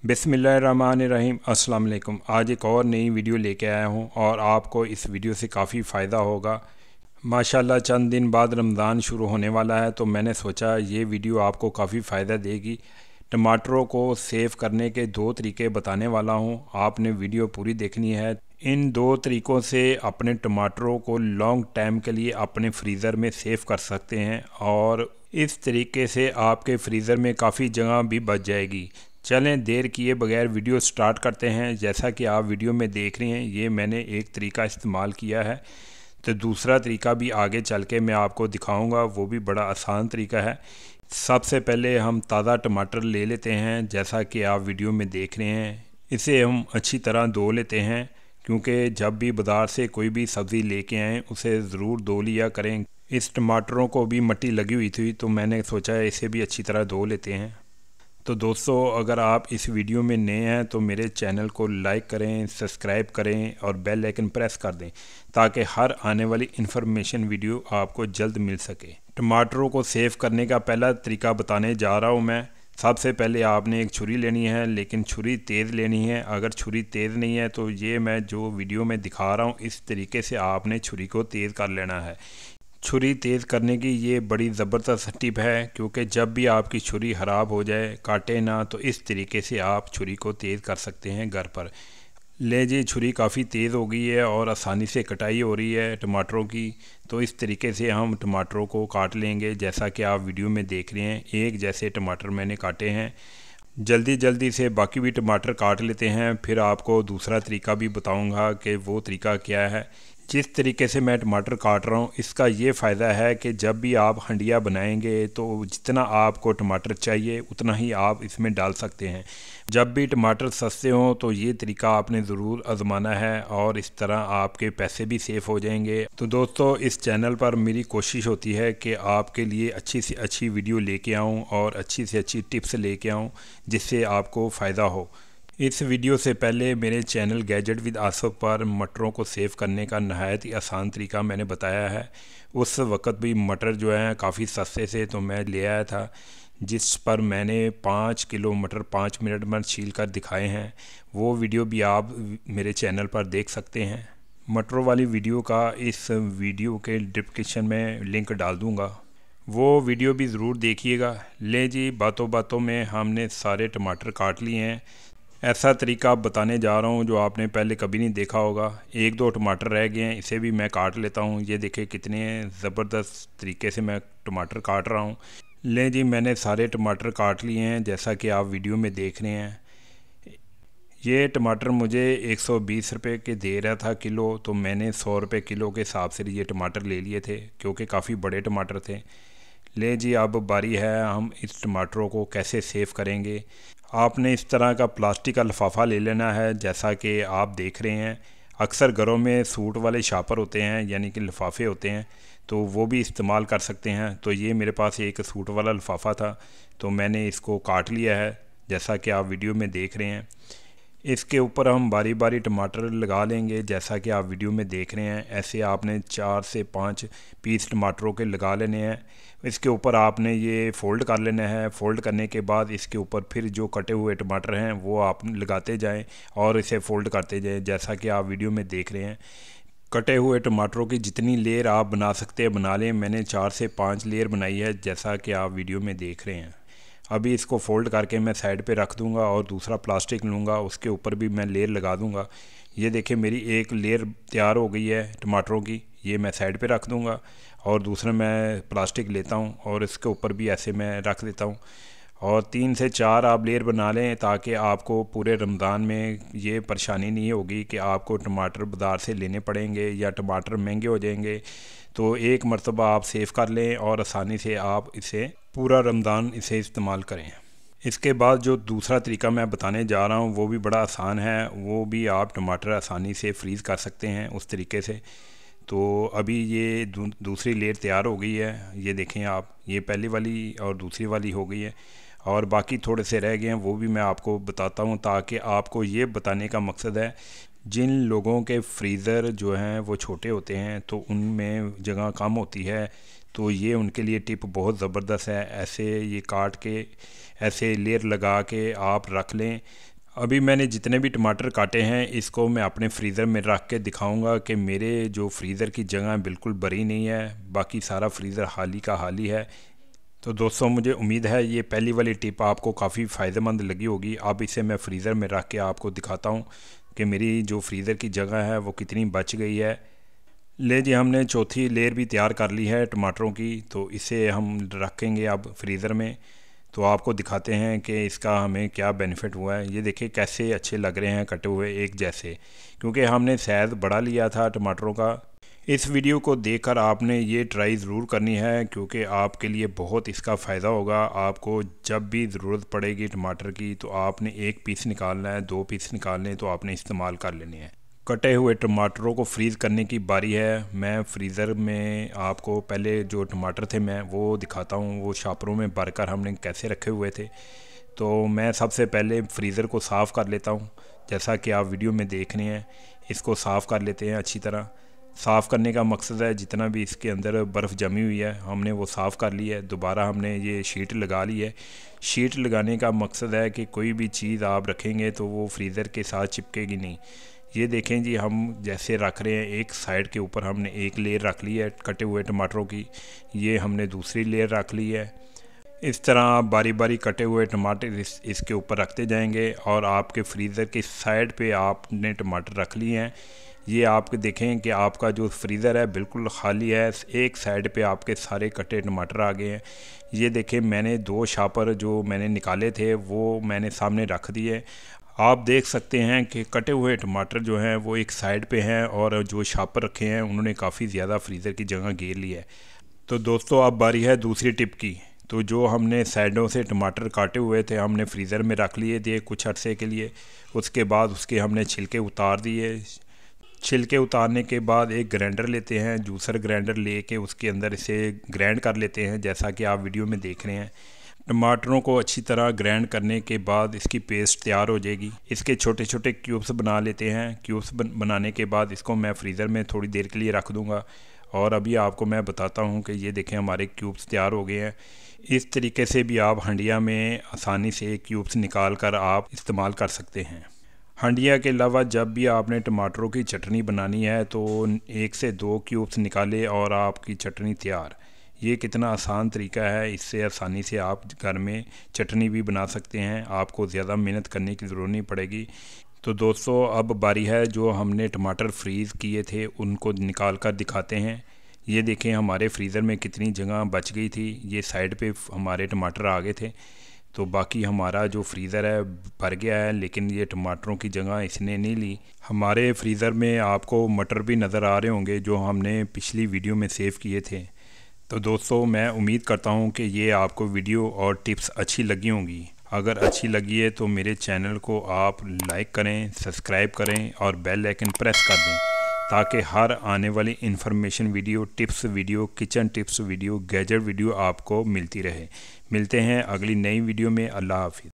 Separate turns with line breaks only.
बिस्मिल्लाहिर्रहमानिर्रहीम। अस्सलाम वालेकुम। आज एक और नई वीडियो लेके आया हूँ और आपको इस वीडियो से काफ़ी फ़ायदा होगा। माशाल्लाह चंद दिन बाद रमज़ान शुरू होने वाला है, तो मैंने सोचा ये वीडियो आपको काफ़ी फ़ायदा देगी। टमाटरों को सेव करने के दो तरीके बताने वाला हूँ, आपने वीडियो पूरी देखनी है। इन दो तरीक़ों से अपने टमाटरों को लॉन्ग टाइम के लिए अपने फ्रीज़र में सेव कर सकते हैं और इस तरीके से आपके फ्रीज़र में काफ़ी जगह भी बच जाएगी। चलें देर किए बगैर वीडियो स्टार्ट करते हैं। जैसा कि आप वीडियो में देख रहे हैं, ये मैंने एक तरीका इस्तेमाल किया है, तो दूसरा तरीका भी आगे चल के मैं आपको दिखाऊंगा, वो भी बड़ा आसान तरीका है। सबसे पहले हम ताज़ा टमाटर ले लेते हैं, जैसा कि आप वीडियो में देख रहे हैं। इसे हम अच्छी तरह धो लेते हैं, क्योंकि जब भी बाज़ार से कोई भी सब्ज़ी लेके आएँ उसे ज़रूर धो लिया करें। इस टमाटरों को भी मिट्टी लगी हुई थी, तो मैंने सोचा इसे भी अच्छी तरह धो लेते हैं। तो दोस्तों, अगर आप इस वीडियो में नए हैं तो मेरे चैनल को लाइक करें, सब्सक्राइब करें और बेल आइकन प्रेस कर दें, ताकि हर आने वाली इन्फॉर्मेशन वीडियो आपको जल्द मिल सके। टमाटरों को सेव करने का पहला तरीका बताने जा रहा हूं मैं। सबसे पहले आपने एक छुरी लेनी है, लेकिन छुरी तेज़ लेनी है। अगर छुरी तेज़ नहीं है तो ये मैं जो वीडियो में दिखा रहा हूँ इस तरीके से आपने छुरी को तेज़ कर लेना है। छुरी तेज़ करने की ये बड़ी ज़बरदस्त टिप है, क्योंकि जब भी आपकी छुरी ख़राब हो जाए, काटे ना, तो इस तरीके से आप छुरी को तेज़ कर सकते हैं घर पर। ले जी, छुरी काफ़ी तेज़ हो गई है और आसानी से कटाई हो रही है टमाटरों की। तो इस तरीके से हम टमाटरों को काट लेंगे, जैसा कि आप वीडियो में देख रहे हैं। एक जैसे टमाटर मैंने काटे हैं। जल्दी जल्दी से बाकी भी टमाटर काट लेते हैं, फिर आपको दूसरा तरीका भी बताऊंगा कि वो तरीका क्या है। जिस तरीके से मैं टमाटर काट रहा हूँ, इसका ये फ़ायदा है कि जब भी आप हंडिया बनाएंगे तो जितना आपको टमाटर चाहिए उतना ही आप इसमें डाल सकते हैं। जब भी टमाटर सस्ते हों तो ये तरीका आपने ज़रूर आजमाना है और इस तरह आपके पैसे भी सेफ़ हो जाएंगे। तो दोस्तों, इस चैनल पर मेरी कोशिश होती है कि आपके लिए अच्छी से अच्छी वीडियो लेके आऊँ और अच्छी से अच्छी टिप्स लेके आऊँ, जिससे आपको फ़ायदा हो। इस वीडियो से पहले मेरे चैनल गैजेट विद आसफ़ पर मटरों को सेव करने का नहायत ही आसान तरीका मैंने बताया है। उस वक़्त भी मटर जो है काफ़ी सस्ते थे, तो मैं ले आया था, जिस पर मैंने 5 किलो मटर 5 मिनट में छील कर दिखाए हैं। वो वीडियो भी आप मेरे चैनल पर देख सकते हैं। मटरों वाली वीडियो का इस वीडियो के डिस्क्रिप्शन में लिंक डाल दूँगा, वो वीडियो भी ज़रूर देखिएगा। ले जी, बातों बातों में हमने सारे टमाटर काट लिए हैं। ऐसा तरीका बताने जा रहा हूँ जो आपने पहले कभी नहीं देखा होगा। एक दो टमाटर रह गए हैं, इसे भी मैं काट लेता हूँ। ये देखिए कितने ज़बरदस्त तरीके से मैं टमाटर काट रहा हूँ। लें जी, मैंने सारे टमाटर काट लिए हैं, जैसा कि आप वीडियो में देख रहे हैं। ये टमाटर मुझे 120 रुपये के दे रहा था किलो, तो मैंने 100 रुपये किलो के हिसाब से ये टमाटर ले लिए थे, क्योंकि काफ़ी बड़े टमाटर थे। ले जी, अब बारी है हम इस टमाटरों को कैसे सेव करेंगे। आपने इस तरह का प्लास्टिक का लिफाफा ले लेना है, जैसा कि आप देख रहे हैं। अक्सर घरों में सूट वाले शापर होते हैं, यानी कि लिफाफे होते हैं, तो वो भी इस्तेमाल कर सकते हैं। तो ये मेरे पास एक सूट वाला लिफाफा था, तो मैंने इसको काट लिया है, जैसा कि आप वीडियो में देख रहे हैं। इसके ऊपर हम बारी बारी टमाटर लगा लेंगे, जैसा कि आप वीडियो में देख रहे हैं। ऐसे आपने 4 से 5 पीस टमाटरों के लगा लेने हैं। इसके ऊपर आपने ये फ़ोल्ड कर लेना है। फ़ोल्ड करने के बाद इसके ऊपर फिर जो कटे हुए टमाटर हैं वो आप लगाते जाएं और इसे फ़ोल्ड करते जाएं, जैसा कि आप वीडियो में देख रहे हैं। कटे हुए टमाटरों की जितनी लेयर आप बना सकते हैं बना लें। मैंने 4 से 5 लेयर बनाई है, जैसा कि आप वीडियो में देख रहे हैं। अभी इसको फ़ोल्ड करके मैं साइड पे रख दूंगा और दूसरा प्लास्टिक लूँगा, उसके ऊपर भी मैं लेयर लगा दूंगा। ये देखिए मेरी एक लेयर तैयार हो गई है टमाटरों की। ये मैं साइड पे रख दूंगा और दूसरा मैं प्लास्टिक लेता हूँ और इसके ऊपर भी ऐसे मैं रख देता हूँ। और 3 से 4 आप लेयर बना लें, ताकि आपको पूरे रमज़ान में ये परेशानी नहीं होगी कि आपको टमाटर बाज़ार से लेने पड़ेंगे या टमाटर महंगे हो जाएंगे। तो एक मरतबा आप सेव कर लें और आसानी से आप इसे पूरा रमज़ान इसे इस्तेमाल करें। इसके बाद जो दूसरा तरीका मैं बताने जा रहा हूँ वो भी बड़ा आसान है। वो भी आप टमाटर आसानी से फ्रीज़ कर सकते हैं उस तरीके से। तो अभी ये दूसरी लेयर तैयार हो गई है। ये देखें आप, ये पहली वाली और दूसरी वाली हो गई है और बाकी थोड़े से रह गए हैं, वो भी मैं आपको बताता हूँ, ताकि आपको ये बताने का मकसद है जिन लोगों के फ्रीज़र जो हैं वो छोटे होते हैं तो उनमें जगह कम होती है, तो ये उनके लिए टिप बहुत ज़बरदस्त है। ऐसे ये काट के ऐसे लेयर लगा के आप रख लें, अभी मैंने जितने भी टमाटर काटे हैं इसको मैं अपने फ्रीज़र में रख के दिखाऊंगा कि मेरे जो फ्रीज़र की जगह बिल्कुल भरी नहीं है, बाकी सारा फ्रीज़र खाली का खाली है। तो दोस्तों मुझे उम्मीद है ये पहली वाली टिप आपको काफ़ी फ़ायदेमंद लगी होगी। अब इसे मैं फ्रीज़र में रख के आपको दिखाता हूँ कि मेरी जो फ्रीज़र की जगह है वो कितनी बच गई है। ले जी, हमने चौथी लेयर भी तैयार कर ली है टमाटरों की, तो इसे हम रखेंगे अब फ्रीज़र में। तो आपको दिखाते हैं कि इसका हमें क्या बेनिफिट हुआ है। ये देखिए कैसे अच्छे लग रहे हैं कटे हुए एक जैसे, क्योंकि हमने साइज़ बड़ा लिया था टमाटरों का। इस वीडियो को देखकर आपने ये ट्राई ज़रूर करनी है, क्योंकि आपके लिए बहुत इसका फ़ायदा होगा। आपको जब भी ज़रूरत पड़ेगी टमाटर की तो आपने 1 पीस निकालना है, 2 पीस निकालने हैं तो आपने इस्तेमाल कर लेने हैं। कटे हुए टमाटरों को फ्रीज़ करने की बारी है। मैं फ्रीज़र में आपको पहले जो टमाटर थे मैं वो दिखाता हूँ, वो शॉपरों में भरकर हमने कैसे रखे हुए थे। तो मैं सबसे पहले फ्रीज़र को साफ़ कर लेता हूँ, जैसा कि आप वीडियो में देख रहे हैं। इसको साफ़ कर लेते हैं अच्छी तरह। साफ़ करने का मकसद है जितना भी इसके अंदर बर्फ़ जमी हुई है हमने वो साफ़ कर ली है। दोबारा हमने ये शीट लगा ली है। शीट लगाने का मकसद है कि कोई भी चीज़ आप रखेंगे तो वो फ्रीज़र के साथ चिपकेगी नहीं। ये देखें जी, हम जैसे रख रहे हैं एक साइड के ऊपर हमने एक लेयर रख ली है कटे हुए टमाटरों की, ये हमने दूसरी लेयर रख ली है। इस तरह आप बारी बारी कटे हुए टमाटर इसके ऊपर रखते जाएंगे और आपके फ्रीज़र की साइड पे आपने टमाटर रख लिए हैं। ये आप देखें कि आपका जो फ्रीज़र है बिल्कुल खाली है, एक साइड पे आपके सारे कटे टमाटर आ गए हैं। ये देखें मैंने 2 शापर जो मैंने निकाले थे वो मैंने सामने रख दिए। आप देख सकते हैं कि कटे हुए टमाटर जो हैं वो एक साइड पे हैं और जो शापर रखे हैं उन्होंने काफ़ी ज़्यादा फ्रीज़र की जगह घेर ली है। तो दोस्तों अब बारी है दूसरी टिप की। तो जो हमने साइडों से टमाटर काटे हुए थे हमने फ्रीज़र में रख लिए थे कुछ अरसे के लिए। उसके बाद उसके हमने छिलके उतार दिए। छिलके उतारने के बाद एक ग्राइंडर लेते हैं, जूसर ग्राइंडर लेके उसके अंदर इसे ग्राइंड कर लेते हैं, जैसा कि आप वीडियो में देख रहे हैं। टमाटरों को अच्छी तरह ग्राइंड करने के बाद इसकी पेस्ट तैयार हो जाएगी। इसके छोटे छोटे क्यूब्स बना लेते हैं। क्यूब्स बनाने के बाद इसको मैं फ्रीज़र में थोड़ी देर के लिए रख दूँगा और अभी आपको मैं बताता हूँ कि ये देखें हमारे क्यूब्स तैयार हो गए हैं। इस तरीके से भी आप हंडिया में आसानी से क्यूब्स निकाल कर आप इस्तेमाल कर सकते हैं। हंडिया के अलावा जब भी आपने टमाटरों की चटनी बनानी है तो 1 से 2 क्यूब्स निकाले और आपकी चटनी तैयार। ये कितना आसान तरीका है, इससे आसानी से आप घर में चटनी भी बना सकते हैं, आपको ज़्यादा मेहनत करने की ज़रूरत नहीं पड़ेगी। तो दोस्तों अब बारी है जो हमने टमाटर फ्रीज़ किए थे उनको निकाल कर दिखाते हैं। ये देखें हमारे फ्रीज़र में कितनी जगह बच गई थी। ये साइड पे हमारे टमाटर आ गए थे, तो बाकी हमारा जो फ्रीज़र है भर गया है, लेकिन ये टमाटरों की जगह इसने नहीं ली। हमारे फ्रीज़र में आपको मटर भी नज़र आ रहे होंगे जो हमने पिछली वीडियो में सेव किए थे। तो दोस्तों मैं उम्मीद करता हूँ कि ये आपको वीडियो और टिप्स अच्छी लगी होंगी। अगर अच्छी लगी है तो मेरे चैनल को आप लाइक करें, सब्सक्राइब करें और बेल आइकन प्रेस कर दें, ताकि हर आने वाली information video, tips video, kitchen tips video, gadget video आपको मिलती रहे। मिलते हैं अगली नई वीडियो में। अल्लाह हाफिज़।